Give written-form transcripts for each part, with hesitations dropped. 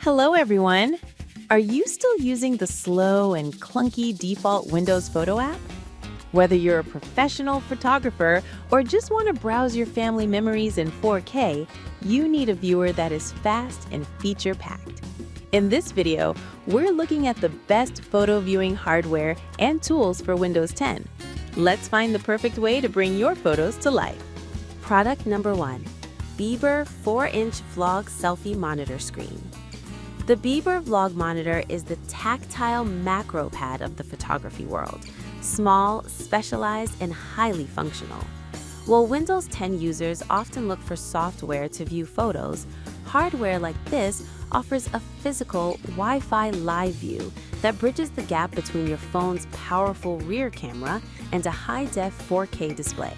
Hello, everyone. Are you still using the slow and clunky default Windows Photo app? Whether you're a professional photographer or just want to browse your family memories in 4K, you need a viewer that is fast and feature-packed. In this video, we're looking at the best photo viewing hardware and tools for Windows 10. Let's find the perfect way to bring your photos to life. Product number 1. Bieber 4-inch Vlog Selfie Monitor Screen. The Bieber Vlog Monitor is the tactile macro pad of the photography world. Small, specialized, and highly functional. While Windows 10 users often look for software to view photos, hardware like this offers a physical Wi-Fi live view that bridges the gap between your phone's powerful rear camera and a high-def 4K display.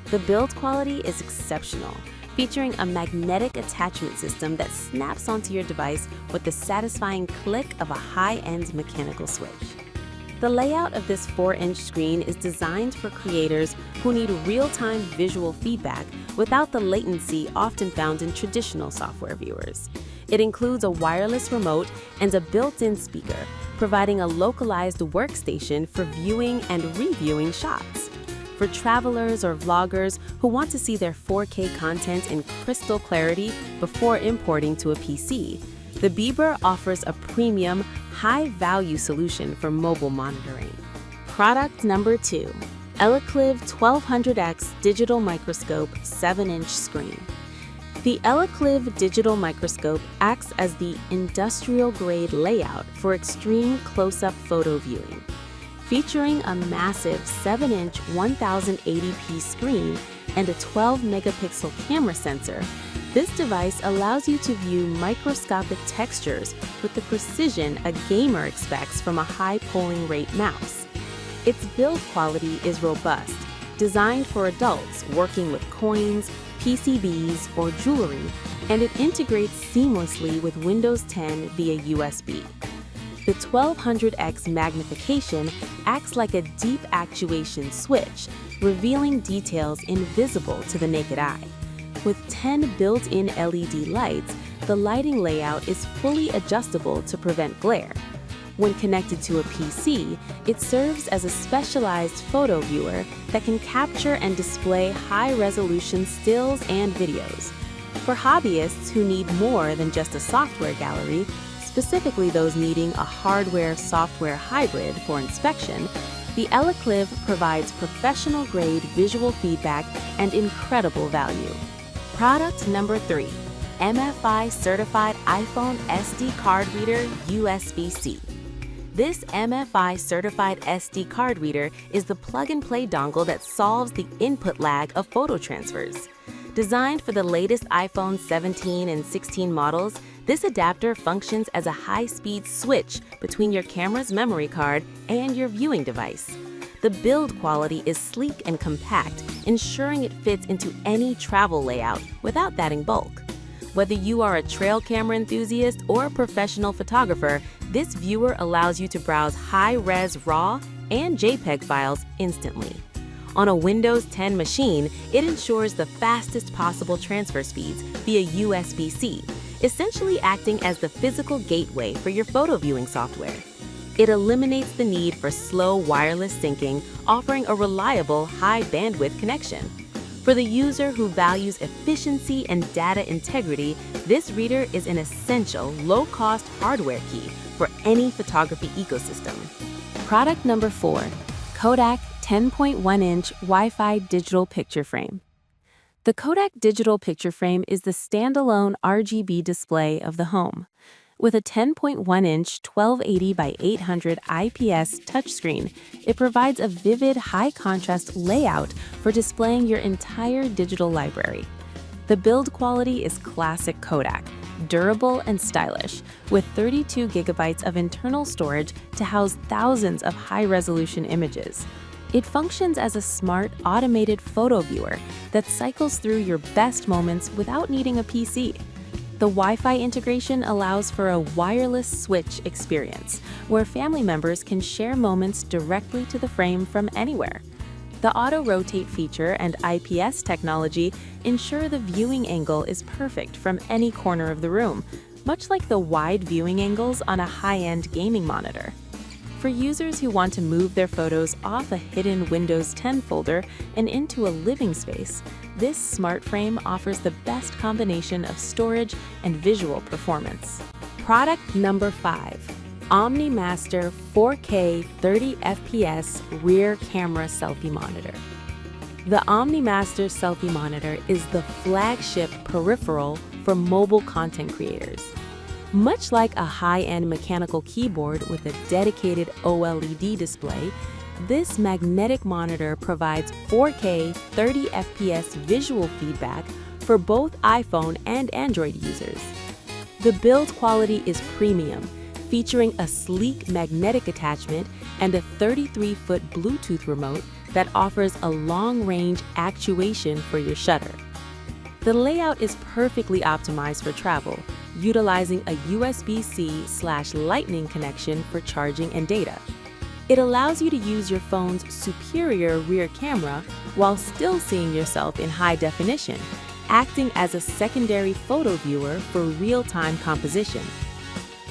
The build quality is exceptional, featuring a magnetic attachment system that snaps onto your device with the satisfying click of a high-end mechanical switch. The layout of this 4-inch screen is designed for creators who need real-time visual feedback without the latency often found in traditional software viewers. It includes a wireless remote and a built-in speaker, providing a localized workstation for viewing and reviewing shots. For travelers or vloggers who want to see their 4K content in crystal clarity before importing to a PC, the Bieber offers a premium, high-value solution for mobile monitoring. Product number 2. Aliexpress 1200X Digital Microscope 7-inch Screen. The Aliexpress digital microscope acts as the industrial-grade layout for extreme close-up photo viewing. Featuring a massive 7-inch 1080p screen and a 12-megapixel camera sensor, this device allows you to view microscopic textures with the precision a gamer expects from a high polling rate mouse. Its build quality is robust, designed for adults working with coins, PCBs, or jewelry, and it integrates seamlessly with Windows 10 via USB. The 1200X magnification acts like a deep actuation switch, revealing details invisible to the naked eye. With 10 built-in LED lights, the lighting layout is fully adjustable to prevent glare. When connected to a PC, it serves as a specialized photo viewer that can capture and display high-resolution stills and videos. For hobbyists who need more than just a software gallery, specifically those needing a hardware-software hybrid for inspection, the Aliexpress provides professional-grade visual feedback and incredible value. Product number 3. MFI Certified iPhone SD Card Reader USB-C. This MFI Certified SD Card Reader is the plug-and-play dongle that solves the input lag of photo transfers. Designed for the latest iPhone 17 and 16 models, this adapter functions as a high-speed switch between your camera's memory card and your viewing device. The build quality is sleek and compact, ensuring it fits into any travel layout without adding bulk. Whether you are a trail camera enthusiast or a professional photographer, this viewer allows you to browse high-res RAW and JPEG files instantly. On a Windows 10 machine, it ensures the fastest possible transfer speeds via USB-C, essentially acting as the physical gateway for your photo viewing software. It eliminates the need for slow wireless syncing, offering a reliable, high-bandwidth connection. For the user who values efficiency and data integrity, this reader is an essential, low-cost hardware key for any photography ecosystem. Product number 4. Kodak 10.1-inch Wi-Fi Digital Picture Frame. The Kodak Digital Picture Frame is the standalone RGB display of the home. With a 10.1-inch 1280 by 800 IPS touchscreen, it provides a vivid, high-contrast layout for displaying your entire digital library. The build quality is classic Kodak, durable and stylish, with 32 gigabytes of internal storage to house thousands of high-resolution images. It functions as a smart, automated photo viewer that cycles through your best moments without needing a PC. The Wi-Fi integration allows for a wireless switch experience, where family members can share moments directly to the frame from anywhere. The auto-rotate feature and IPS technology ensure the viewing angle is perfect from any corner of the room, much like the wide viewing angles on a high-end gaming monitor. For users who want to move their photos off a hidden Windows 10 folder and into a living space, this smart frame offers the best combination of storage and visual performance. Product number 5. OmniMaster 4K 30 FPS Rear Camera Selfie Monitor. The OmniMaster Selfie Monitor is the flagship peripheral for mobile content creators. Much like a high-end mechanical keyboard with a dedicated OLED display, this magnetic monitor provides 4K 30 FPS visual feedback for both iPhone and Android users. The build quality is premium, featuring a sleek magnetic attachment and a 33-foot Bluetooth remote that offers a long-range actuation for your shutter. The layout is perfectly optimized for travel, utilizing a USB-C/Lightning connection for charging and data. It allows you to use your phone's superior rear camera while still seeing yourself in high definition, acting as a secondary photo viewer for real-time composition.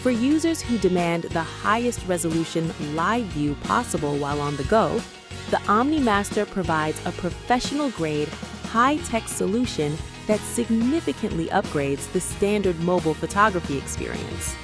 For users who demand the highest resolution live view possible while on the go, the OmniMaster provides a professional-grade, high-tech solution that significantly upgrades the standard mobile photography experience.